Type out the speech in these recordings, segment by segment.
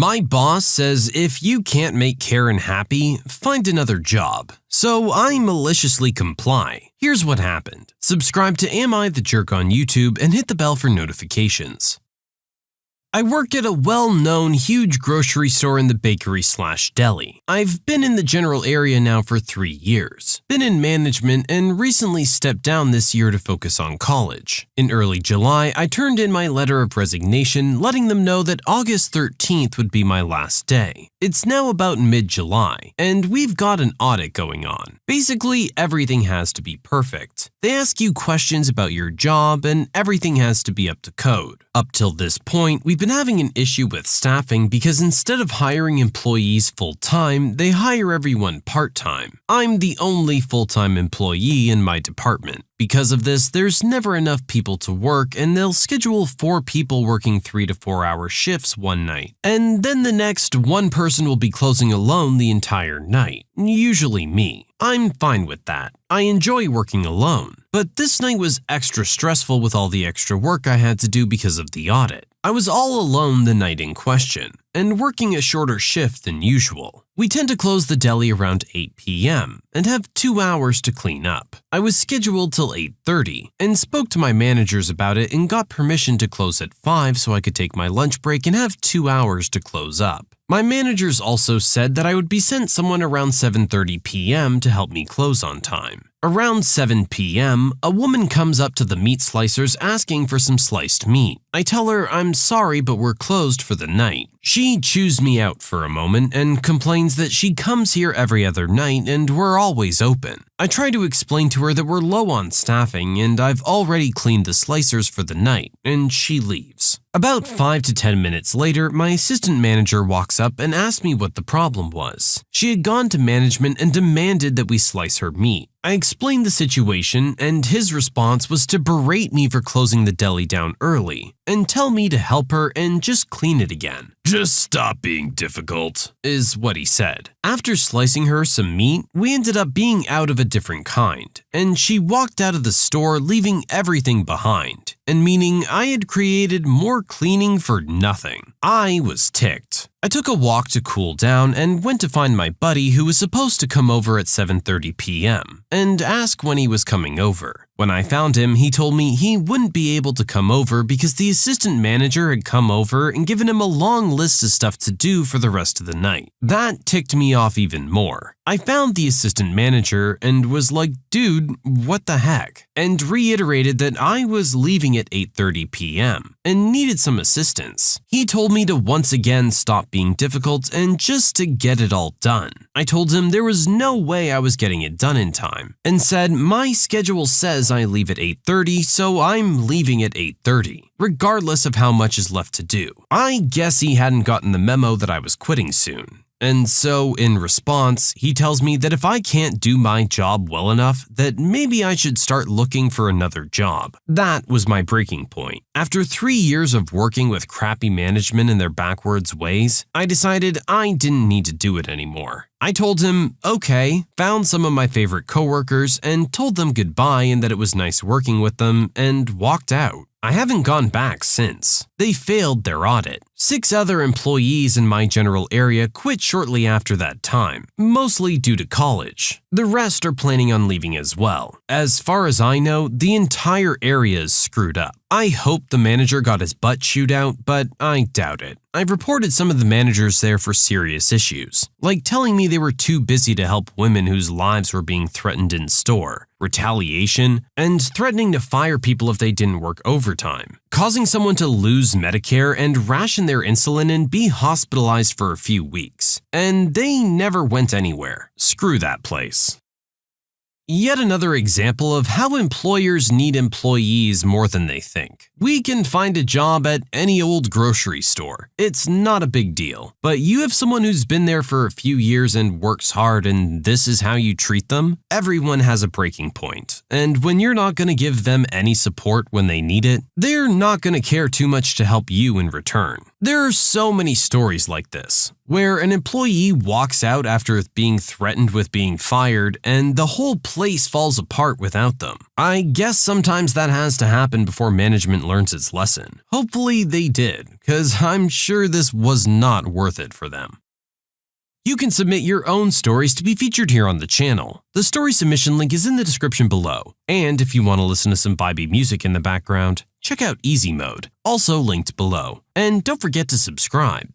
My boss says if you can't make Karen happy, find another job. So I maliciously comply. Here's what happened. Subscribe to Am I the Jerk on YouTube and hit the bell for notifications. I work at a well-known huge grocery store in the bakery/deli. I've been in the general area now for 3 years, been in management, and recently stepped down this year to focus on college. In early July, I turned in my letter of resignation, letting them know that August 13th would be my last day. It's now about mid-July, and we've got an audit going on. Basically, everything has to be perfect. They ask you questions about your job, and everything has to be up to code. Up till this point, we've been having an issue with staffing because instead of hiring employees full-time, they hire everyone part-time. I'm the only full-time employee in my department. Because of this, there's never enough people to work, and they'll schedule 4 people working 3 to 4 hour shifts one night. And then the next, one person will be closing alone the entire night, usually me. I'm fine with that. I enjoy working alone. But this night was extra stressful with all the extra work I had to do because of the audit. I was all alone the night in question, and working a shorter shift than usual. We tend to close the deli around 8 p.m. and have 2 hours to clean up. I was scheduled till 8:30 and spoke to my managers about it and got permission to close at 5 so I could take my lunch break and have 2 hours to close up. My managers also said that I would be sent someone around 7:30 p.m. to help me close on time. Around 7 p.m., a woman comes up to the meat slicers asking for some sliced meat. I tell her I'm sorry, but we're closed for the night. She chews me out for a moment and complains that she comes here every other night and we're always open. I try to explain to her that we're low on staffing and I've already cleaned the slicers for the night, and she leaves. About 5 to 10 minutes later, my assistant manager walks up and asks me what the problem was. She had gone to management and demanded that we slice her meat. I explained the situation, and his response was to berate me for closing the deli down early and tell me to help her and just clean it again. "Just stop being difficult," is what he said. After slicing her some meat, we ended up being out of a different kind, and she walked out of the store leaving everything behind, and meaning I had created more cleaning for nothing. I was ticked. I took a walk to cool down and went to find my buddy who was supposed to come over at 7:30 p.m. and ask when he was coming over. When I found him, he told me he wouldn't be able to come over because the assistant manager had come over and given him a long list of stuff to do for the rest of the night. That ticked me off even more. I found the assistant manager and was like, "Dude, what the heck?" and reiterated that I was leaving at 8:30 p.m. and needed some assistance. He told me to once again stop being difficult and just to get it all done. I told him there was no way I was getting it done in time and said my schedule says I leave at 8:30, so I'm leaving at 8:30, regardless of how much is left to do. I guess he hadn't gotten the memo that I was quitting soon. And so, in response, he tells me that if I can't do my job well enough, that maybe I should start looking for another job. That was my breaking point. After 3 years of working with crappy management and their backwards ways, I decided I didn't need to do it anymore. I told him, okay, found some of my favorite coworkers and told them goodbye and that it was nice working with them, and walked out. I haven't gone back since. They failed their audit. 6 other employees in my general area quit shortly after that time, mostly due to college. The rest are planning on leaving as well. As far as I know, the entire area is screwed up. I hope the manager got his butt chewed out, but I doubt it. I've reported some of the managers there for serious issues, like telling me they were too busy to help women whose lives were being threatened in store, retaliation, and threatening to fire people if they didn't work overtime, causing someone to lose Medicare and ration their insulin and be hospitalized for a few weeks. And they never went anywhere. Screw that place. Yet another example of how employers need employees more than they think. We can find a job at any old grocery store. It's not a big deal. But you have someone who's been there for a few years and works hard, and this is how you treat them? Everyone has a breaking point. and when you're not going to give them any support when they need it, they're not going to care too much to help you in return. There are so many stories like this, where an employee walks out after being threatened with being fired and the whole place falls apart without them. I guess sometimes that has to happen before management learns its lesson. Hopefully they did, because I'm sure this was not worth it for them. You can submit your own stories to be featured here on the channel. The story submission link is in the description below. And if you want to listen to some vibey music in the background, check out easymode, also linked below. And don't forget to subscribe.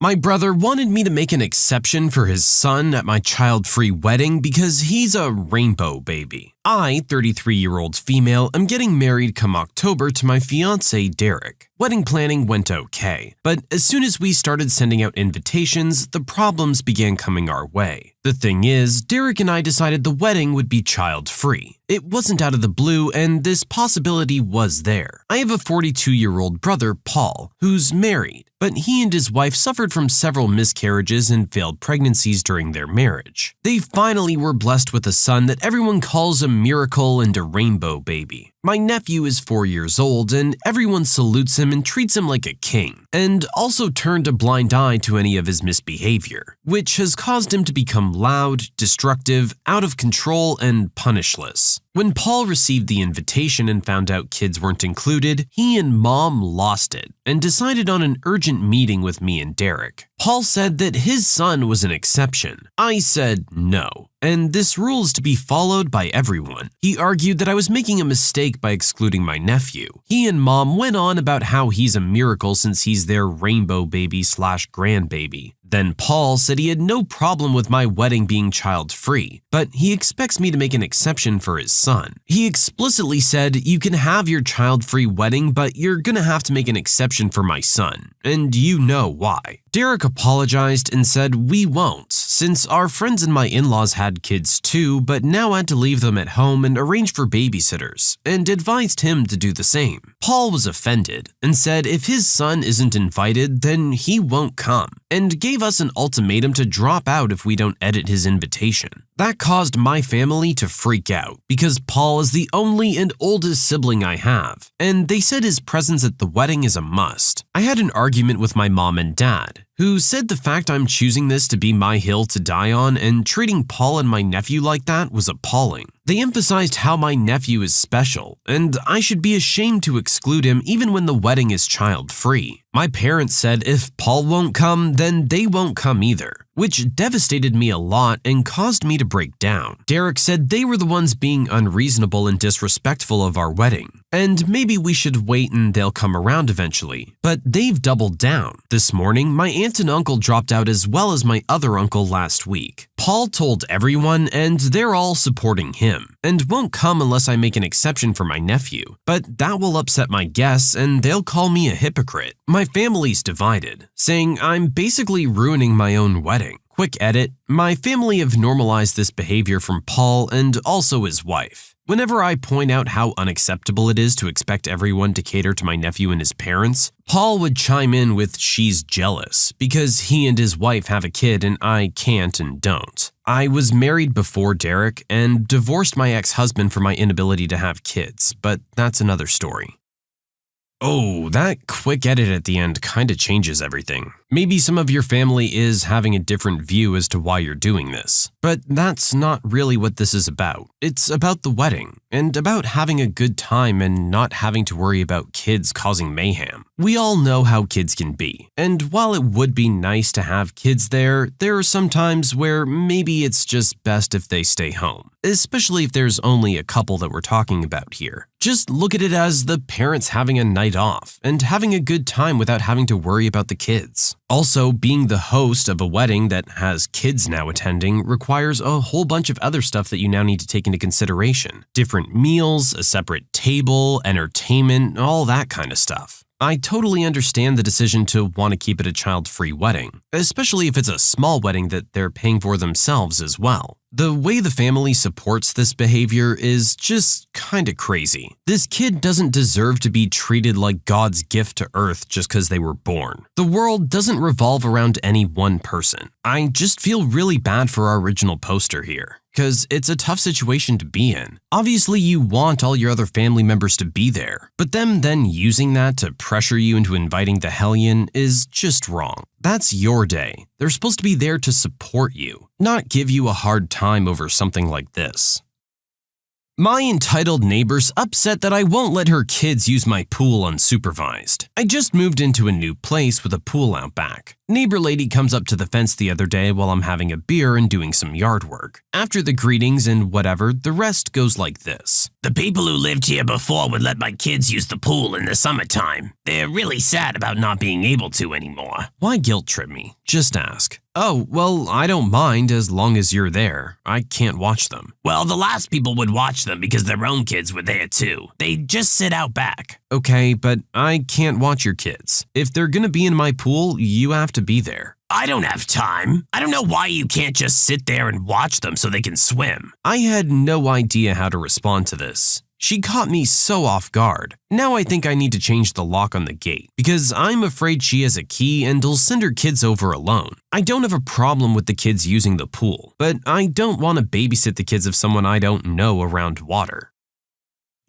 My brother wanted me to make an exception for his son at my child-free wedding because he's a rainbow baby. I, 33-year-old female, am getting married come October to my fiancé Derek. Wedding planning went okay, but as soon as we started sending out invitations, the problems began coming our way. The thing is, Derek and I decided the wedding would be child-free. It wasn't out of the blue, and this possibility was there. I have a 42-year-old brother, Paul, who's married, but he and his wife suffered from several miscarriages and failed pregnancies during their marriage. They finally were blessed with a son that everyone calls a miracle and a rainbow baby. My nephew is 4 years old and everyone salutes him and treats him like a king, and also turned a blind eye to any of his misbehavior, which has caused him to become loud, destructive, out of control, and punishless. When Paul received the invitation and found out kids weren't included, he and Mom lost it and decided on an urgent meeting with me and Derek. Paul said that his son was an exception. I said no, and this rule is to be followed by everyone. He argued that I was making a mistake by excluding my nephew. He and Mom went on about how he's a miracle since he's their rainbow baby / grandbaby. Then Paul said he had no problem with my wedding being child-free, but he expects me to make an exception for his son. He explicitly said, "You can have your child-free wedding, but you're gonna have to make an exception for my son, and you know why." Derek apologized and said we won't, since our friends and my in-laws had kids too, but now had to leave them at home and arrange for babysitters, and advised him to do the same. Paul was offended and said if his son isn't invited, then he won't come, and gave us an ultimatum to drop out if we don't edit his invitation. That caused my family to freak out because Paul is the only and oldest sibling I have, and they said his presence at the wedding is a must. I had an argument with my mom and dad, who said the fact I'm choosing this to be my hill to die on and treating Paul and my nephew like that was appalling. They emphasized how my nephew is special, and I should be ashamed to exclude him even when the wedding is child-free. My parents said if Paul won't come, then they won't come either, which devastated me a lot and caused me to break down. Derek said they were the ones being unreasonable and disrespectful of our wedding, and maybe we should wait and they'll come around eventually. But they've doubled down. This morning, my aunt and uncle dropped out as well as my other uncle last week. Paul told everyone, and they're all supporting him, and won't come unless I make an exception for my nephew. But that will upset my guests, and they'll call me a hypocrite. My family's divided, saying I'm basically ruining my own wedding. Quick edit, my family have normalized this behavior from Paul and also his wife. Whenever I point out how unacceptable it is to expect everyone to cater to my nephew and his parents, Paul would chime in with she's jealous because he and his wife have a kid and I can't and don't. I was married before Derek and divorced my ex-husband for my inability to have kids, but that's another story. Oh, that quick edit at the end kinda changes everything. Maybe some of your family is having a different view as to why you're doing this, but that's not really what this is about. It's about the wedding, and about having a good time and not having to worry about kids causing mayhem. We all know how kids can be, and while it would be nice to have kids there are some times where maybe it's just best if they stay home, especially if there's only a couple that we're talking about here. Just look at it as the parents having a night off and having a good time without having to worry about the kids. Also, being the host of a wedding that has kids now attending requires a whole bunch of other stuff that you now need to take into consideration. Different meals, a separate table, entertainment, all that kind of stuff. I totally understand the decision to want to keep it a child-free wedding, especially if it's a small wedding that they're paying for themselves as well. The way the family supports this behavior is just kinda crazy. This kid doesn't deserve to be treated like God's gift to Earth just because they were born. The world doesn't revolve around any one person. I just feel really bad for our original poster here, because it's a tough situation to be in. Obviously, you want all your other family members to be there, but them then using that to pressure you into inviting the hellion is just wrong. That's your day. They're supposed to be there to support you, not give you a hard time over something like this. My entitled neighbor's upset that I won't let her kids use my pool unsupervised. I just moved into a new place with a pool out back. Neighbor lady comes up to the fence the other day while I'm having a beer and doing some yard work. After the greetings and whatever, the rest goes like this. The people who lived here before would let my kids use the pool in the summertime. They're really sad about not being able to anymore. Why guilt trip me? Just ask. Oh, well, I don't mind as long as you're there. I can't watch them. Well, the last people would watch them because their own kids were there too. They'd just sit out back. Okay, but I can't watch your kids. If they're gonna be in my pool, you have to be there. I don't have time. I don't know why you can't just sit there and watch them so they can swim. I had no idea how to respond to this. She caught me so off guard. Now I think I need to change the lock on the gate because I'm afraid she has a key and will send her kids over alone. I don't have a problem with the kids using the pool, but I don't want to babysit the kids of someone I don't know around water.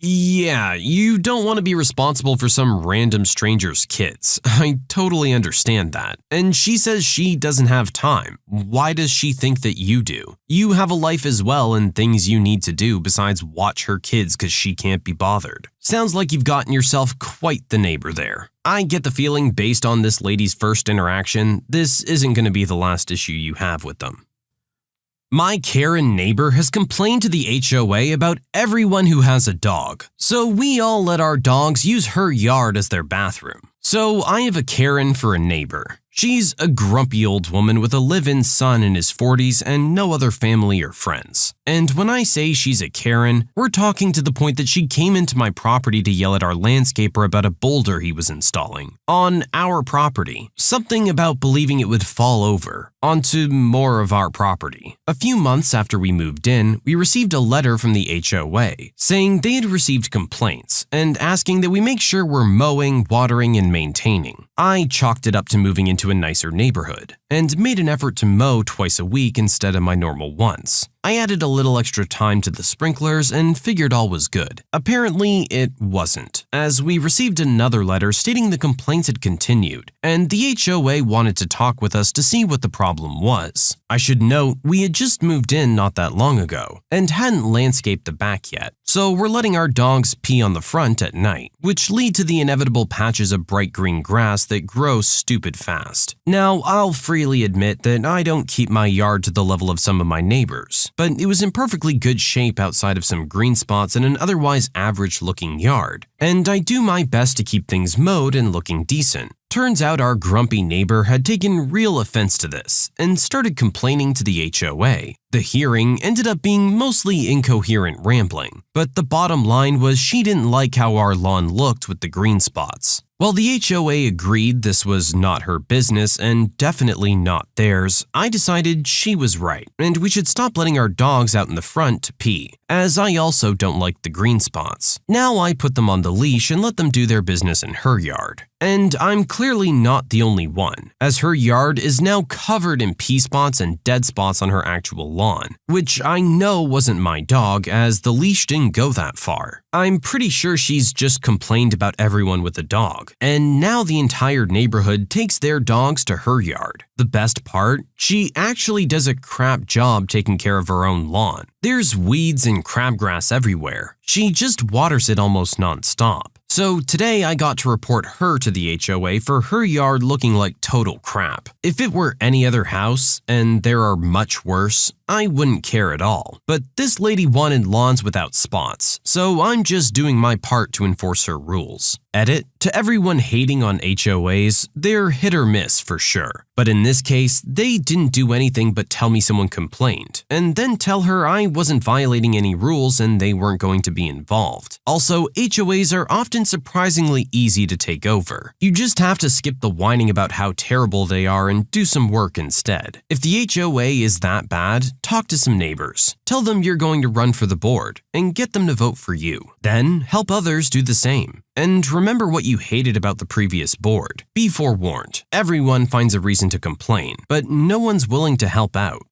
Yeah, you don't want to be responsible for some random stranger's kids. I totally understand that. And she says she doesn't have time. Why does she think that you do? You have a life as well and things you need to do besides watch her kids because she can't be bothered. Sounds like you've gotten yourself quite the neighbor there. I get the feeling based on this lady's first interaction, this isn't going to be the last issue you have with them. My Karen neighbor has complained to the HOA about everyone who has a dog, so we all let our dogs use her yard as their bathroom. So I have a Karen for a neighbor. She's a grumpy old woman with a live-in son in his 40s and no other family or friends. And when I say she's a Karen, we're talking to the point that she came into my property to yell at our landscaper about a boulder he was installing on our property. Something about believing it would fall over onto more of our property. A few months after we moved in, we received a letter from the HOA saying they had received complaints and asking that we make sure we're mowing, watering, and maintaining. I chalked it up to moving into a nicer neighborhood and made an effort to mow twice a week instead of my normal once. I added a little extra time to the sprinklers and figured all was good. Apparently, it wasn't, as we received another letter stating the complaints had continued, and the HOA wanted to talk with us to see what the problem was. I should note, we had just moved in not that long ago, and hadn't landscaped the back yet, so we're letting our dogs pee on the front at night, which lead to the inevitable patches of bright green grass that grow stupid fast. Now, I'll freely admit that I don't keep my yard to the level of some of my neighbors, but it was in perfectly good shape outside of some green spots in an otherwise average-looking yard, and I do my best to keep things mowed and looking decent. Turns out our grumpy neighbor had taken real offense to this and started complaining to the HOA. The hearing ended up being mostly incoherent rambling, but the bottom line was she didn't like how our lawn looked with the green spots. While the HOA agreed this was not her business and definitely not theirs, I decided she was right and we should stop letting our dogs out in the front to pee, as I also don't like the green spots. Now I put them on the leash and let them do their business in her yard. And I'm clearly not the only one, as her yard is now covered in pee spots and dead spots on her actual lawn, which I know wasn't my dog as the leash didn't go that far. I'm pretty sure she's just complained about everyone with a dog, and now the entire neighborhood takes their dogs to her yard. The best part? She actually does a crap job taking care of her own lawn. There's weeds and crabgrass everywhere. She just waters it almost non-stop. So today I got to report her to the HOA for her yard looking like total crap. If it were any other house, and there are much worse, I wouldn't care at all. But this lady wanted lawns without spots, so I'm just doing my part to enforce her rules. Edit: to everyone hating on HOAs, they're hit or miss for sure. But in this case, they didn't do anything but tell me someone complained, and then tell her I wasn't violating any rules and they weren't going to be involved. Also, HOAs are often surprisingly easy to take over. You just have to skip the whining about how terrible they are and do some work instead. If the HOA is that bad, talk to some neighbors. Tell them you're going to run for the board, and get them to vote for you. Then, help others do the same. And remember what you hated about the previous board. Be forewarned, everyone finds a reason to complain, but no one's willing to help out.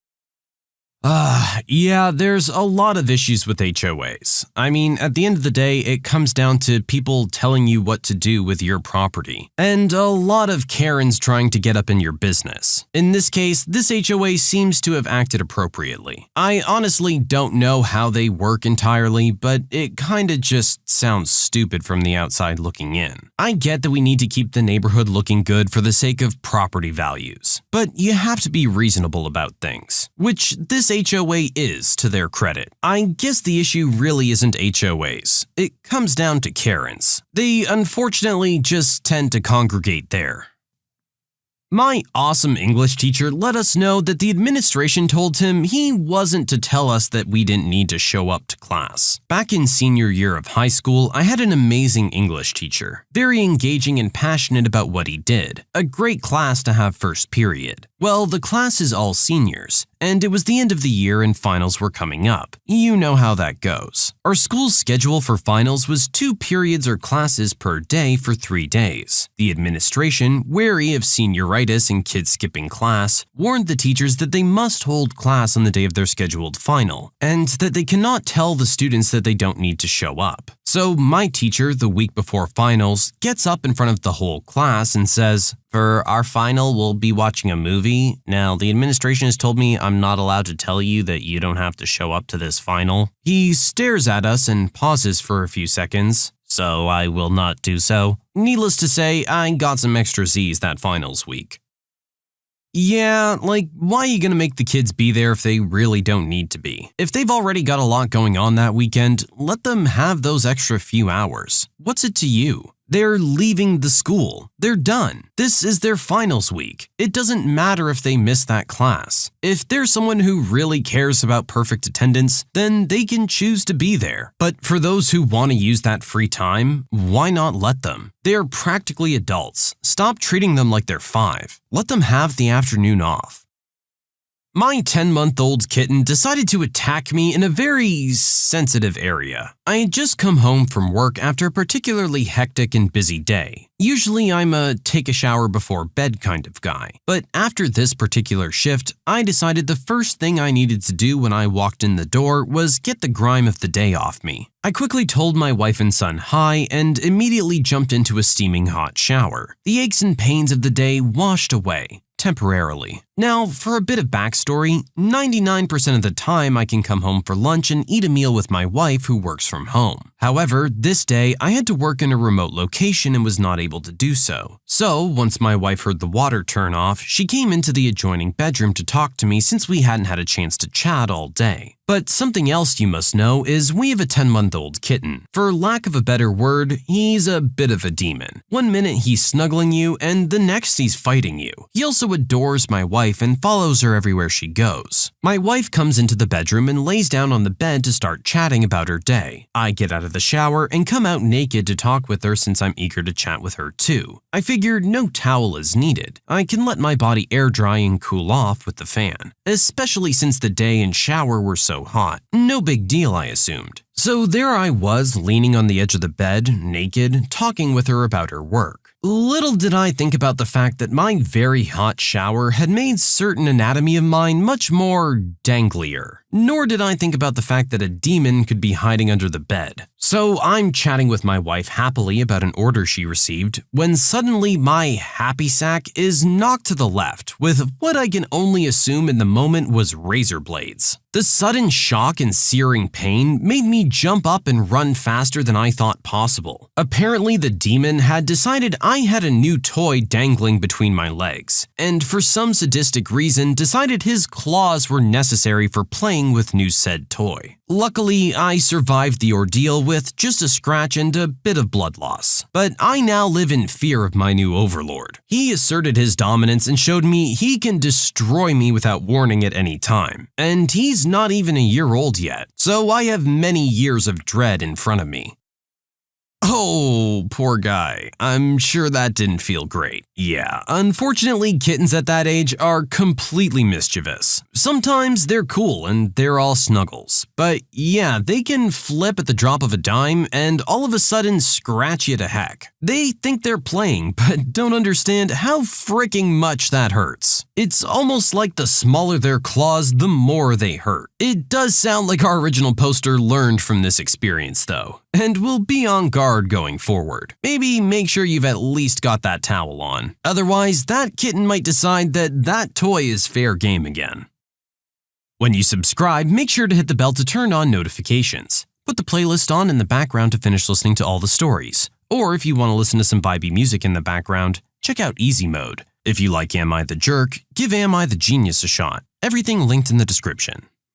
Yeah, there's a lot of issues with HOAs. I mean, at the end of the day, it comes down to people telling you what to do with your property, and a lot of Karens trying to get up in your business. In this case, this HOA seems to have acted appropriately. I honestly don't know how they work entirely, but it kinda just sounds stupid from the outside looking in. I get that we need to keep the neighborhood looking good for the sake of property values, but you have to be reasonable about things, which this HOA is, to their credit. I guess the issue really isn't HOAs. It comes down to Karens. They unfortunately just tend to congregate there. My awesome English teacher let us know that the administration told him he wasn't to tell us that we didn't need to show up to class. Back in senior year of high school, I had an amazing English teacher, very engaging and passionate about what he did. A great class to have first period. Well, the class is all seniors, and it was the end of the year and finals were coming up. You know how that goes. Our school's schedule for finals was 2 periods or classes per day for 3 days. The administration, wary of senioritis and kids skipping class, warned the teachers that they must hold class on the day of their scheduled final, and that they cannot tell the students that they don't need to show up. So my teacher, the week before finals, gets up in front of the whole class and says, "For our final, we'll be watching a movie. Now, the administration has told me I'm not allowed to tell you that you don't have to show up to this final." He stares at us and pauses for a few seconds, so I will not do so. Needless to say, I got some extra Z's that finals week. Yeah, like, why are you gonna make the kids be there if they really don't need to be? If they've already got a lot going on that weekend, let them have those extra few hours. What's it to you? They're leaving the school. They're done. This is their finals week. It doesn't matter if they miss that class. If there's someone who really cares about perfect attendance, then they can choose to be there. But for those who want to use that free time, why not let them? They are practically adults. Stop treating them like they're 5. Let them have the afternoon off. My 10-month-old kitten decided to attack me in a very sensitive area. I had just come home from work after a particularly hectic and busy day. Usually I'm a take a shower before bed kind of guy, but after this particular shift, I decided the first thing I needed to do when I walked in the door was get the grime of the day off me. I quickly told my wife and son hi and immediately jumped into a steaming hot shower. The aches and pains of the day washed away. Temporarily. Now, for a bit of backstory, 99% of the time I can come home for lunch and eat a meal with my wife who works from home. However, this day I had to work in a remote location and was not able to do so. So, once my wife heard the water turn off, she came into the adjoining bedroom to talk to me since we hadn't had a chance to chat all day. But something else you must know is we have a 10-month-old kitten. For lack of a better word, he's a bit of a demon. One minute he's snuggling you and the next he's fighting you. He also adores my wife and follows her everywhere she goes. My wife comes into the bedroom and lays down on the bed to start chatting about her day. I get out of the shower and come out naked to talk with her since I'm eager to chat with her too. I figured no towel is needed. I can let my body air dry and cool off with the fan, especially since the day and shower were so hot. No big deal, I assumed. So there I was, leaning on the edge of the bed, naked, talking with her about her work. Little did I think about the fact that my very hot shower had made certain anatomy of mine much more danglier. Nor did I think about the fact that a demon could be hiding under the bed. So I'm chatting with my wife happily about an order she received when suddenly my happy sack is knocked to the left with what I can only assume in the moment was razor blades. The sudden shock and searing pain made me jump up and run faster than I thought possible. Apparently the demon had decided I had a new toy dangling between my legs, and for some sadistic reason decided his claws were necessary for playing playing with new said toy. Luckily, I survived the ordeal with just a scratch and a bit of blood loss. But I now live in fear of my new overlord. He asserted his dominance and showed me he can destroy me without warning at any time. And he's not even a year old yet, so I have many years of dread in front of me. Oh, poor guy. I'm sure that didn't feel great. Yeah, unfortunately, kittens at that age are completely mischievous. Sometimes they're cool and they're all snuggles. But yeah, they can flip at the drop of a dime and all of a sudden scratch you to heck. They think they're playing, but don't understand how freaking much that hurts. It's almost like the smaller their claws, the more they hurt. It does sound like our original poster learned from this experience though, and will be on guard going forward. Maybe make sure you've at least got that towel on. Otherwise, that kitten might decide that that toy is fair game again. When you subscribe, make sure to hit the bell to turn on notifications. Put the playlist on in the background to finish listening to all the stories. Or if you want to listen to some vibey music in the background, check out Easy Mode. If you like Am I the Jerk, give Am I the Genius a shot. Everything linked in the description.